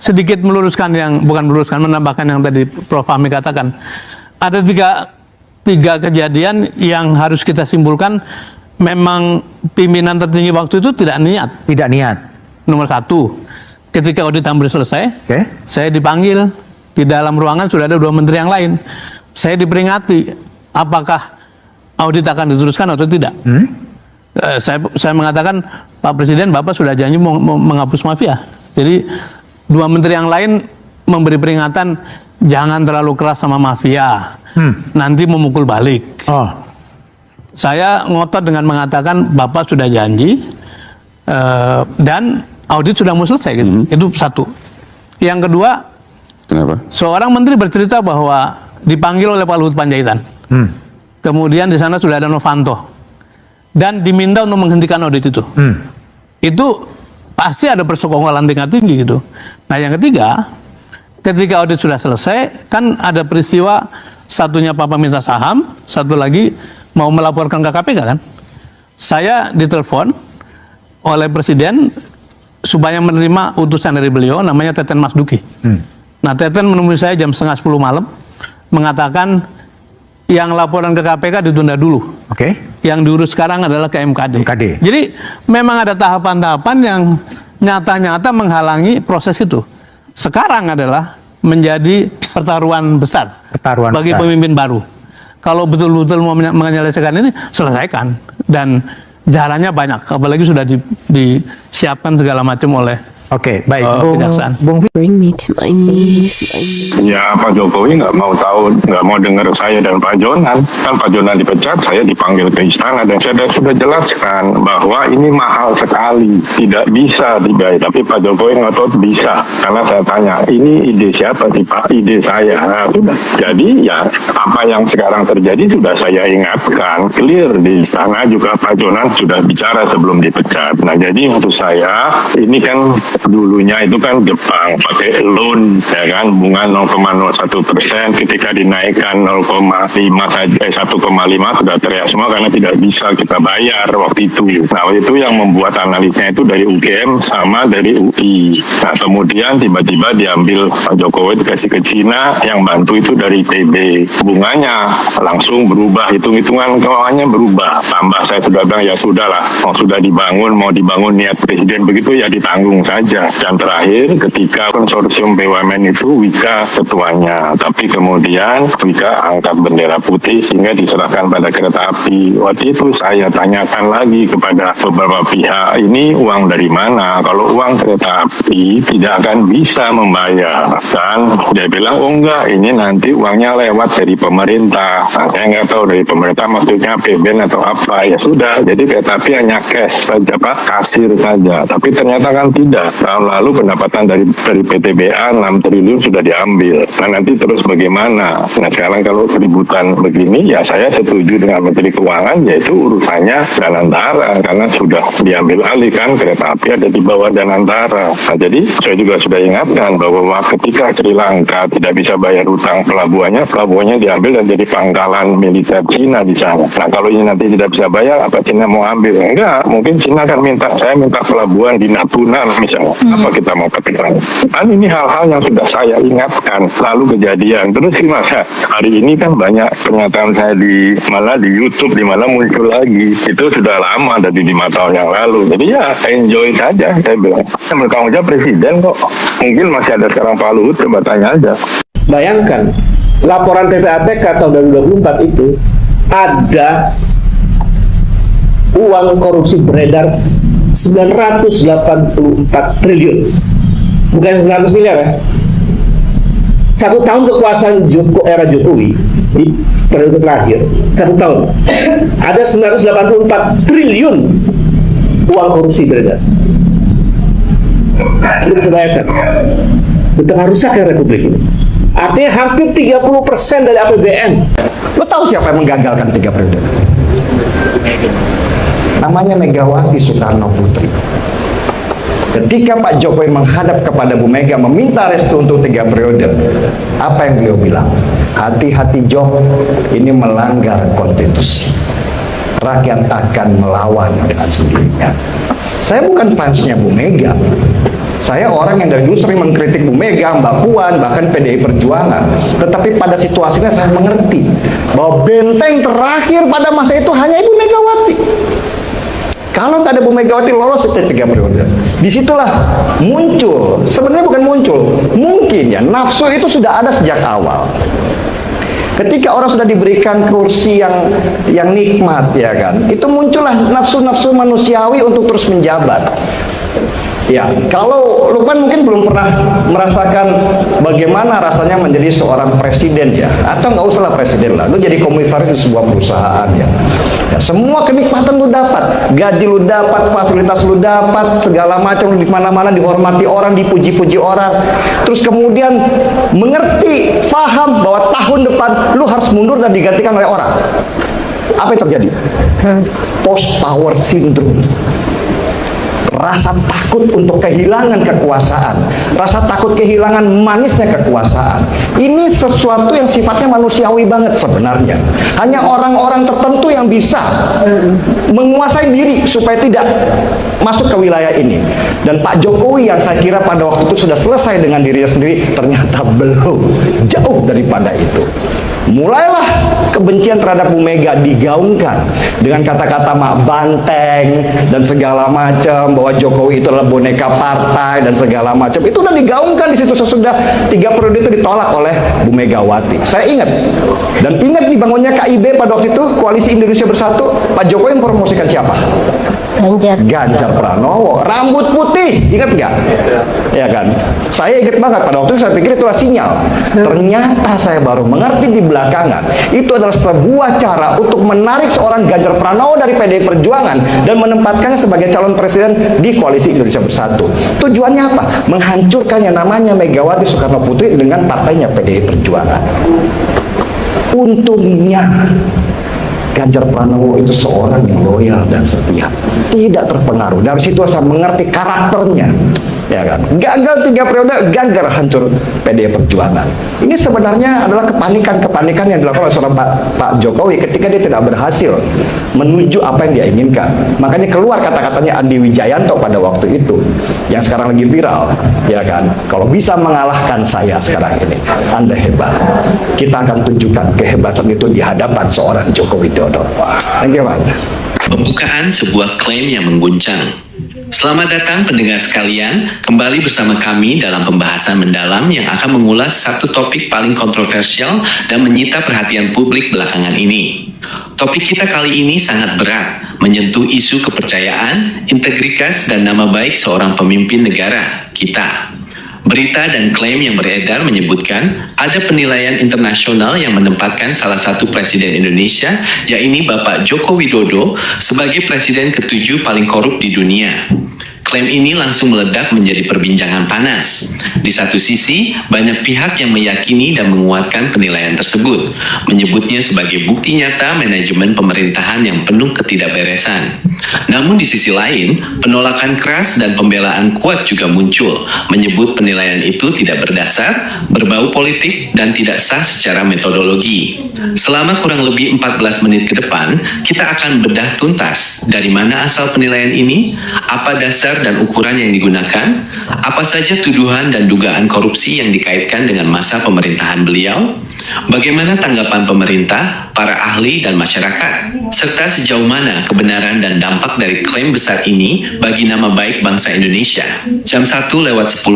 sedikit meluruskan bukan meluruskan, menambahkan yang tadi Prof. Fahmi katakan. Ada tiga kejadian yang harus kita simpulkan memang pimpinan tertinggi waktu itu tidak niat. Tidak niat. Nomor satu, ketika audit hampir selesai, saya dipanggil di dalam ruangan sudah ada 2 menteri yang lain. Saya diperingati apakah audit akan diteruskan atau tidak. Saya mengatakan, Pak Presiden, Bapak sudah janji mau menghapus mafia. Jadi 2 menteri yang lain memberi peringatan, jangan terlalu keras sama mafia, nanti memukul balik. Saya ngotot dengan mengatakan Bapak sudah janji dan audit sudah mau selesai gitu. Itu satu. Yang kedua, kenapa? Seorang menteri bercerita bahwa dipanggil oleh Pak Luhut Panjaitan. Kemudian di sana sudah ada Novanto dan diminta untuk menghentikan audit itu. Itu pasti ada persekongkolan tingkat tinggi gitu. Nah, yang ketiga, ketika audit sudah selesai, kan ada peristiwa satunya Papa minta saham, satu lagi mau melaporkan ke KPK kan. Saya ditelepon oleh Presiden supaya menerima utusan dari beliau, namanya Teten Mas Duki. Nah, Teten menemui saya jam 9:30 malam, mengatakan yang laporan ke KPK ditunda dulu. Yang diurus sekarang adalah ke MKD. Jadi memang ada tahapan-tahapan yang nyata-nyata menghalangi proses itu. Sekarang adalah menjadi pertaruhan besar bagi pemimpin baru. Kalau betul-betul mau menyelesaikan ini, selesaikan. Dan jalannya banyak, apalagi sudah disiapkan segala macam oleh kejaksaan. Bring me to my knees. Ya, Pak Jokowi nggak mau tahu, nggak mau dengar saya dan Pak Jonan. Kan Pak Jonan dipecat, saya dipanggil ke istana dan saya sudah jelaskan bahwa ini mahal sekali, tidak bisa dibayar. Tapi Pak Jokowi ngotot bisa, karena saya tanya, ini ide siapa sih Pak? Ide saya. Nah, sudah. Jadi ya apa yang sekarang terjadi sudah saya ingatkan, clear di istana juga Pak Jonan sudah bicara sebelum dipecat. Nah, jadi maksud saya ini kan dulunya itu kan Jepang pakai loan, ya kan, bunga 0,01%, ketika dinaikkan 0,5 saja 1,5 sudah teriak semua karena tidak bisa kita bayar waktu itu. Nah, itu yang membuat analisnya itu dari UGM sama dari UI. Nah, kemudian tiba-tiba diambil Pak Jokowi dikasih ke Cina, yang bantu itu dari TB. Bunganya langsung berubah, hitung-hitungan keuangannya berubah. Tambah saya sudah bilang ya sudahlah, mau sudah dibangun, mau dibangun niat Presiden begitu ya ditanggung saja. Dan terakhir ketika konsorsium BUMN itu Wika ketuanya, tapi kemudian Wika angkat bendera putih sehingga diserahkan pada kereta api. Waktu itu saya tanyakan lagi kepada beberapa pihak, ini uang dari mana? Kalau uang kereta api tidak akan bisa membayar. Dan dia bilang, oh enggak, ini nanti uangnya lewat dari pemerintah. Nah, saya nggak tahu dari pemerintah maksudnya PBN atau apa. Ya sudah, jadi kereta api hanya cash saja Pak, kasir saja. Tapi ternyata kan tidak. Tahun lalu pendapatan dari PTBA 6 triliun sudah diambil. Nah, nanti terus bagaimana? Nah, sekarang kalau keributan begini, ya saya setuju dengan Menteri Keuangan, yaitu urusannya Danantara, karena sudah diambil alih kan, kereta api ada di bawah Danantara. Nah, jadi saya juga sudah ingatkan bahwa ketika Sri Lanka tidak bisa bayar utang pelabuhannya diambil dan jadi pangkalan militer Cina di sana. Nah, kalau ini nanti tidak bisa bayar, apa Cina mau ambil? Enggak, mungkin Cina akan saya minta pelabuhan di Natuna misalnya. Apa kita mau pakai kan ini hal-hal yang sudah saya ingatkan lalu kejadian terus gimana hari ini kan banyak pernyataan saya di YouTube di mana muncul lagi, itu sudah lama dari 5 tahun yang lalu. Jadi ya enjoy saja, saya bilang bertanggung jawab Presiden kok, mungkin masih ada sekarang Pak Luhut, coba tanya aja. Bayangkan laporan PPATK tahun 2024 itu ada uang korupsi beredar 984 triliun, bukan 900 miliar ya. 1 tahun kekuasaan era Jokowi di periode terakhir, 1 tahun ada 984 triliun uang korupsi beredar. Itu bisa bayangkan betapa rusaknya Republik ini. Artinya hampir 30% dari APBN. Lo tahu siapa yang menggagalkan 3 periode? Namanya Megawati Soekarno Putri. Ketika Pak Jokowi menghadap kepada Bu Mega meminta restu untuk 3 periode, apa yang beliau bilang? Hati-hati Jok, ini melanggar konstitusi. Rakyat akan melawan dengan sendirinya. Saya bukan fansnya Bu Mega. Saya orang yang dari dulu sering mengkritik Bu Mega, Mbak Puan, bahkan PDI Perjuangan. Tetapi pada situasinya saya mengerti bahwa benteng terakhir pada masa itu hanya Ibu Megawati. Kalau nggak ada Bu Megawati lolos itu 3 periode. Disitulah muncul, sebenarnya bukan muncul, mungkin ya nafsu itu sudah ada sejak awal. Ketika orang sudah diberikan kursi yang nikmat, ya kan, itu muncullah nafsu-nafsu manusiawi untuk terus menjabat. Ya, kalau Lukman mungkin belum pernah merasakan bagaimana rasanya menjadi seorang presiden ya, atau nggak usahlah presiden lah, lu jadi komisaris di sebuah perusahaan ya. Ya, semua kenikmatan lu dapat, gaji lu dapat, fasilitas lu dapat, segala macam lu di mana-mana dihormati orang, dipuji-puji orang. Terus kemudian mengerti, paham bahwa tahun depan lu harus mundur dan digantikan oleh orang. Apa yang terjadi? Post power syndrome. Rasa takut untuk kehilangan kekuasaan, rasa takut kehilangan manisnya kekuasaan. Ini sesuatu yang sifatnya manusiawi banget sebenarnya. Hanya orang-orang tertentu yang bisa menguasai diri supaya tidak masuk ke wilayah ini. Dan Pak Jokowi yang saya kira pada waktu itu sudah selesai dengan dirinya sendiri, ternyata belum, jauh daripada itu. Mulailah kebencian terhadap Bu Mega digaungkan dengan kata-kata mak banteng dan segala macam, bahwa Jokowi itu adalah boneka partai dan segala macam. Itu udah digaungkan di situ sesudah 3 periode itu ditolak oleh Bu Megawati. Saya ingat, dan ingat dibangunnya KIB pada waktu itu, Koalisi Indonesia Bersatu. Pak Jokowi mempromosikan siapa? Ganjar Pranowo, rambut putih, ingat nggak? Ya kan? Saya ingat banget pada waktu itu, saya pikir itulah sinyal. Ternyata saya baru mengerti di belakangan, itu adalah sebuah cara untuk menarik seorang Ganjar Pranowo dari PDI Perjuangan dan menempatkannya sebagai calon presiden di Koalisi Indonesia Bersatu. Tujuannya apa? Menghancurkan yang namanya Megawati Soekarno Putri dengan partainya PDI Perjuangan. Untungnya Ganjar Pranowo itu seorang yang loyal dan setia, tidak terpengaruh. Dari situ saya mengerti karakternya, ya kan. Gagal 3 periode, gagal hancur PDI Perjuangan. Ini sebenarnya adalah kepanikan yang dilakukan oleh seorang Pak Jokowi ketika dia tidak berhasil menuju apa yang dia inginkan. Makanya keluar kata-katanya Andi Wijayanto pada waktu itu, yang sekarang lagi viral, ya kan. Kalau bisa mengalahkan saya sekarang ini, Anda hebat. Kita akan tunjukkan kehebatan itu di hadapan seorang Jokowi Widodo. Thank you, Pak. Pembukaan sebuah klaim yang mengguncang. Selamat datang pendengar sekalian, kembali bersama kami dalam pembahasan mendalam yang akan mengulas satu topik paling kontroversial dan menyita perhatian publik belakangan ini. Topik kita kali ini sangat berat, menyentuh isu kepercayaan, integritas, dan nama baik seorang pemimpin negara, kita. Berita dan klaim yang beredar menyebutkan ada penilaian internasional yang menempatkan salah satu presiden Indonesia, yaitu Bapak Joko Widodo, sebagai presiden ke-7 paling korup di dunia. Klaim ini langsung meledak menjadi perbincangan panas. Di satu sisi, banyak pihak yang meyakini dan menguatkan penilaian tersebut, menyebutnya sebagai bukti nyata manajemen pemerintahan yang penuh ketidakberesan. Namun di sisi lain, penolakan keras dan pembelaan kuat juga muncul, menyebut penilaian itu tidak berdasar, berbau politik, dan tidak sah secara metodologi. Selama kurang lebih 14 menit ke depan, kita akan bedah tuntas dari mana asal penilaian ini, apa dasar dan ukuran yang digunakan, apa saja tuduhan dan dugaan korupsi yang dikaitkan dengan masa pemerintahan beliau, bagaimana tanggapan pemerintah, para ahli, dan masyarakat, serta sejauh mana kebenaran dan dampak dari klaim besar ini bagi nama baik bangsa Indonesia. Jam 1:10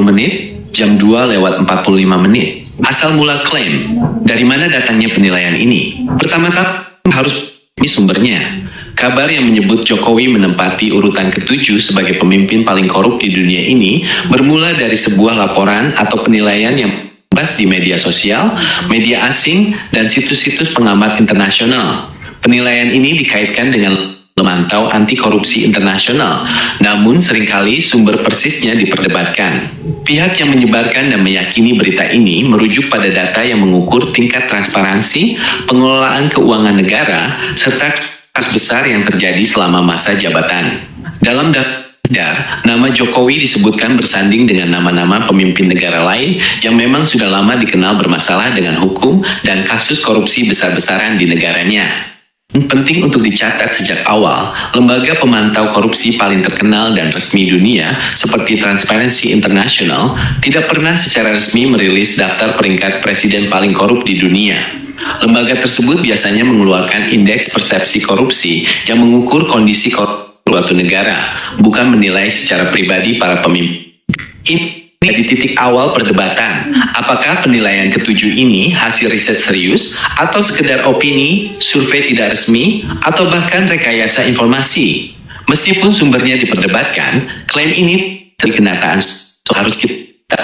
menit, jam 2:45 menit. Asal mula klaim, dari mana datangnya penilaian ini? Pertama-tama harus sumbernya. Kabar yang menyebut Jokowi menempati urutan ke-7 sebagai pemimpin paling korup di dunia ini bermula dari sebuah laporan atau penilaian yang di media sosial, media asing, dan situs-situs pengamat internasional. Penilaian ini dikaitkan dengan memantau anti korupsi internasional, namun seringkali sumber persisnya diperdebatkan. Pihak yang menyebarkan dan meyakini berita ini merujuk pada data yang mengukur tingkat transparansi, pengelolaan keuangan negara, serta kasus besar yang terjadi selama masa jabatan. Dalam nama Jokowi disebutkan bersanding dengan nama-nama pemimpin negara lain yang memang sudah lama dikenal bermasalah dengan hukum dan kasus korupsi besar-besaran di negaranya. Penting untuk dicatat sejak awal, lembaga pemantau korupsi paling terkenal dan resmi dunia seperti Transparency International tidak pernah secara resmi merilis daftar peringkat presiden paling korup di dunia. Lembaga tersebut biasanya mengeluarkan indeks persepsi korupsi yang mengukur kondisi korupsi suatu negara, bukan menilai secara pribadi para pemimpin. Ini di titik awal perdebatan, apakah penilaian ketujuh ini hasil riset serius, atau sekedar opini, survei tidak resmi, atau bahkan rekayasa informasi. Meskipun sumbernya diperdebatkan, klaim ini kenyataan harus kita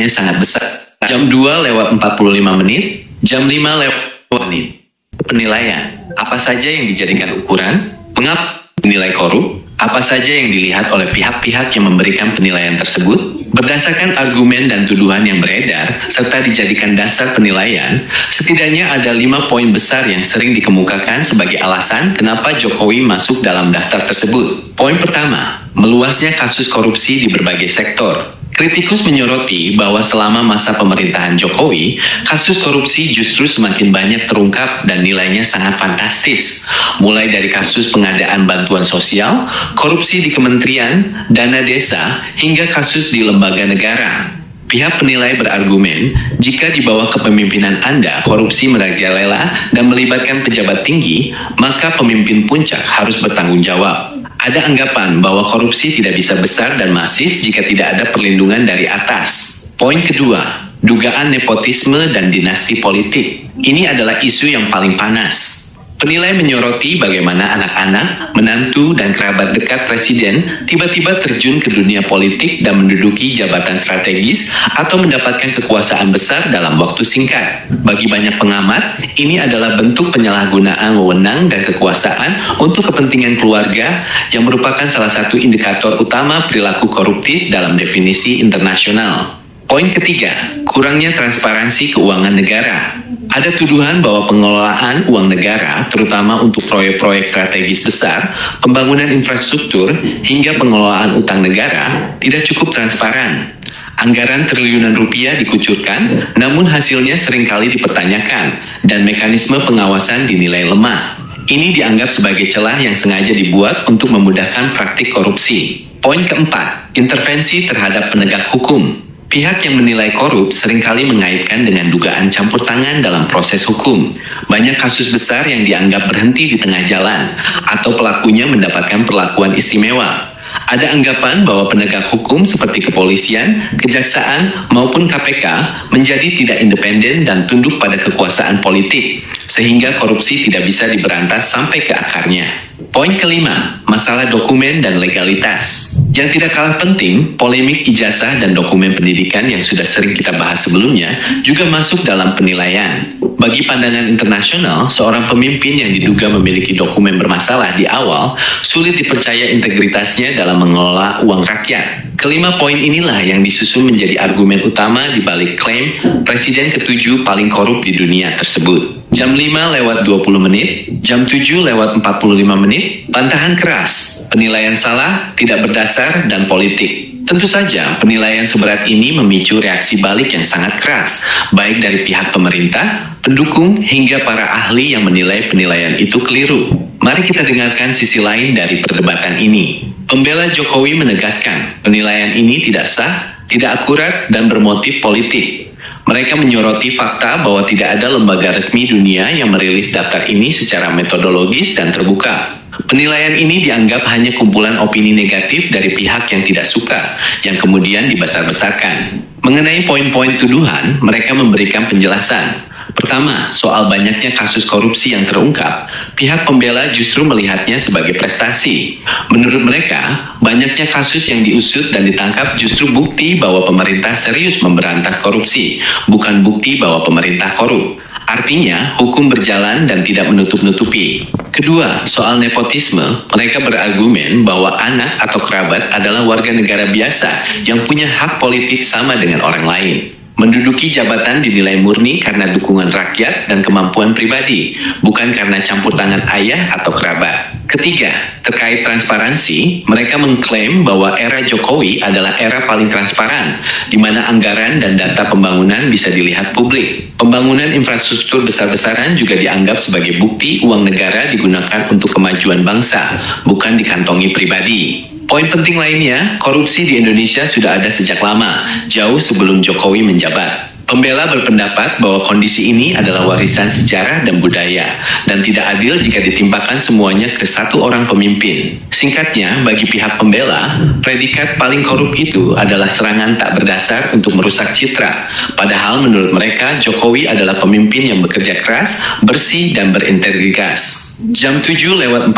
sangat besar. Jam 2:45, jam 5:00. Penilaian, apa saja yang dijadikan ukuran, mengapa dinilai korup, apa saja yang dilihat oleh pihak-pihak yang memberikan penilaian tersebut, berdasarkan argumen dan tuduhan yang beredar, serta dijadikan dasar penilaian, setidaknya ada 5 poin besar yang sering dikemukakan sebagai alasan kenapa Jokowi masuk dalam daftar tersebut. Poin pertama, meluasnya kasus korupsi di berbagai sektor. Kritikus menyoroti bahwa selama masa pemerintahan Jokowi, kasus korupsi justru semakin banyak terungkap dan nilainya sangat fantastis. Mulai dari kasus pengadaan bantuan sosial, korupsi di kementerian, dana desa, hingga kasus di lembaga negara. Pihak penilai berargumen, jika di bawah kepemimpinan Anda korupsi merajalela dan melibatkan pejabat tinggi, maka pemimpin puncak harus bertanggung jawab. Ada anggapan bahwa korupsi tidak bisa besar dan masif jika tidak ada perlindungan dari atas. Poin kedua, dugaan nepotisme dan dinasti politik. Ini adalah isu yang paling panas. Penilai menyoroti bagaimana anak-anak, menantu, dan kerabat dekat presiden tiba-tiba terjun ke dunia politik dan menduduki jabatan strategis atau mendapatkan kekuasaan besar dalam waktu singkat. Bagi banyak pengamat, ini adalah bentuk penyalahgunaan wewenang dan kekuasaan untuk kepentingan keluarga yang merupakan salah satu indikator utama perilaku koruptif dalam definisi internasional. Poin ketiga, kurangnya transparansi keuangan negara. Ada tuduhan bahwa pengelolaan uang negara, terutama untuk proyek-proyek strategis besar, pembangunan infrastruktur, hingga pengelolaan utang negara, tidak cukup transparan. Anggaran triliunan rupiah dikucurkan, namun hasilnya seringkali dipertanyakan, dan mekanisme pengawasan dinilai lemah. Ini dianggap sebagai celah yang sengaja dibuat untuk memudahkan praktik korupsi. Poin keempat, intervensi terhadap penegak hukum. Pihak yang menilai korup seringkali mengaitkan dengan dugaan campur tangan dalam proses hukum. Banyak kasus besar yang dianggap berhenti di tengah jalan, atau pelakunya mendapatkan perlakuan istimewa. Ada anggapan bahwa penegak hukum seperti kepolisian, kejaksaan, maupun KPK menjadi tidak independen dan tunduk pada kekuasaan politik, sehingga korupsi tidak bisa diberantas sampai ke akarnya. Poin kelima, masalah dokumen dan legalitas. Yang tidak kalah penting, polemik ijazah dan dokumen pendidikan yang sudah sering kita bahas sebelumnya juga masuk dalam penilaian. Bagi pandangan internasional, seorang pemimpin yang diduga memiliki dokumen bermasalah di awal sulit dipercaya integritasnya dalam mengelola uang rakyat. Kelima poin inilah yang disusun menjadi argumen utama di balik klaim presiden ketujuh paling korup di dunia tersebut. Jam 5:20, jam 7:45, bantahan keras, penilaian salah, tidak berdasar, dan politik. Tentu saja, penilaian seberat ini memicu reaksi balik yang sangat keras, baik dari pihak pemerintah, pendukung, hingga para ahli yang menilai penilaian itu keliru. Mari kita dengarkan sisi lain dari perdebatan ini. Pembela Jokowi menegaskan, penilaian ini tidak sah, tidak akurat, dan bermotif politik. Mereka menyoroti fakta bahwa tidak ada lembaga resmi dunia yang merilis daftar ini secara metodologis dan terbuka. Penilaian ini dianggap hanya kumpulan opini negatif dari pihak yang tidak suka, yang kemudian dibesar-besarkan. Mengenai poin-poin tuduhan, mereka memberikan penjelasan. Pertama, soal banyaknya kasus korupsi yang terungkap, pihak pembela justru melihatnya sebagai prestasi. Menurut mereka, banyaknya kasus yang diusut dan ditangkap justru bukti bahwa pemerintah serius memberantas korupsi, bukan bukti bahwa pemerintah korup. Artinya, hukum berjalan dan tidak menutup-nutupi. Kedua, soal nepotisme, mereka berargumen bahwa anak atau kerabat adalah warga negara biasa yang punya hak politik sama dengan orang lain. Menduduki jabatan dinilai murni karena dukungan rakyat dan kemampuan pribadi, bukan karena campur tangan ayah atau kerabat. Ketiga, terkait transparansi, mereka mengklaim bahwa era Jokowi adalah era paling transparan, di mana anggaran dan data pembangunan bisa dilihat publik. Pembangunan infrastruktur besar-besaran juga dianggap sebagai bukti uang negara digunakan untuk kemajuan bangsa, bukan dikantongi pribadi. Poin penting lainnya, korupsi di Indonesia sudah ada sejak lama, jauh sebelum Jokowi menjabat. Pembela berpendapat bahwa kondisi ini adalah warisan sejarah dan budaya, dan tidak adil jika ditimpakan semuanya ke satu orang pemimpin. Singkatnya, bagi pihak pembela, predikat paling korup itu adalah serangan tak berdasar untuk merusak citra. Padahal menurut mereka, Jokowi adalah pemimpin yang bekerja keras, bersih, dan berintegritas. Jam 7:45,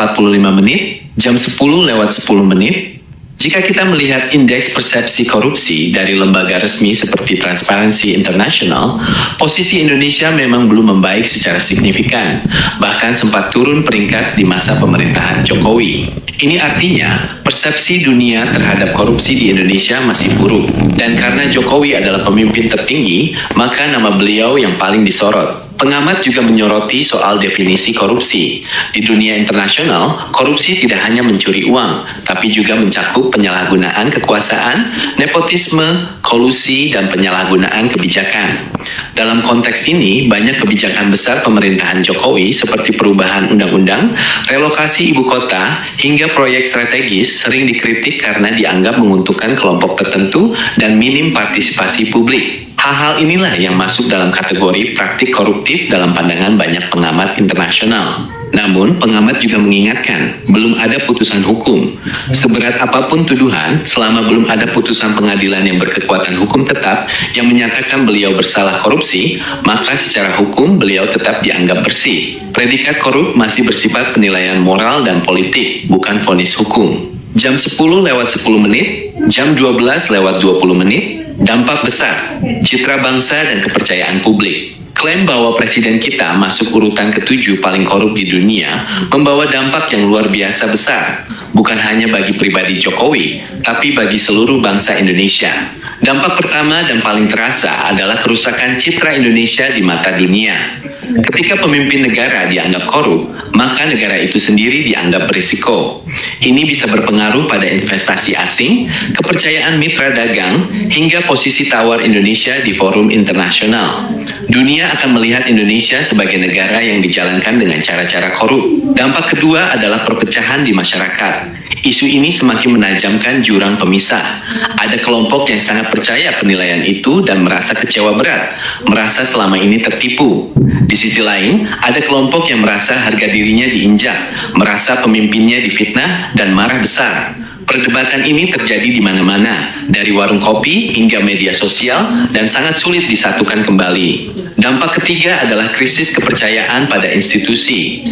jam 10:10. Jika kita melihat indeks persepsi korupsi dari lembaga resmi seperti Transparency International, posisi Indonesia memang belum membaik secara signifikan, bahkan sempat turun peringkat di masa pemerintahan Jokowi. Ini artinya, persepsi dunia terhadap korupsi di Indonesia masih buruk, dan karena Jokowi adalah pemimpin tertinggi, maka nama beliau yang paling disorot. Pengamat juga menyoroti soal definisi korupsi. Di dunia internasional, korupsi tidak hanya mencuri uang, tapi juga mencakup penyalahgunaan kekuasaan, nepotisme, kolusi, dan penyalahgunaan kebijakan. Dalam konteks ini, banyak kebijakan besar pemerintahan Jokowi seperti perubahan undang-undang, relokasi ibu kota, hingga proyek strategis sering dikritik karena dianggap menguntungkan kelompok tertentu dan minim partisipasi publik. Hal-hal inilah yang masuk dalam kategori praktik koruptif dalam pandangan banyak pengamat internasional. Namun, pengamat juga mengingatkan, belum ada putusan hukum. Seberat apapun tuduhan, selama belum ada putusan pengadilan yang berkekuatan hukum tetap yang menyatakan beliau bersalah korupsi, maka secara hukum beliau tetap dianggap bersih. Predikat korup masih bersifat penilaian moral dan politik, bukan vonis hukum. Jam 10:10, jam 12:20. Dampak besar, citra bangsa dan kepercayaan publik. Klaim bahwa presiden kita masuk urutan ke-7 paling korup di dunia membawa dampak yang luar biasa besar, bukan hanya bagi pribadi Jokowi, tapi bagi seluruh bangsa Indonesia. Dampak pertama dan paling terasa adalah kerusakan citra Indonesia di mata dunia. Ketika pemimpin negara dianggap korup, maka negara itu sendiri dianggap berisiko. Ini bisa berpengaruh pada investasi asing, kepercayaan mitra dagang, hingga posisi tawar Indonesia di forum internasional. Dunia akan melihat Indonesia sebagai negara yang dijalankan dengan cara-cara korup. Dampak kedua adalah perpecahan di masyarakat. Isu ini semakin menajamkan jurang pemisah. Ada kelompok yang sangat percaya penilaian itu dan merasa kecewa berat, merasa selama ini tertipu. Di sisi lain, ada kelompok yang merasa harga dirinya diinjak, merasa pemimpinnya difitnah dan marah besar. Perdebatan ini terjadi di mana-mana, dari warung kopi hingga media sosial, dan sangat sulit disatukan kembali. Dampak ketiga adalah krisis kepercayaan pada institusi.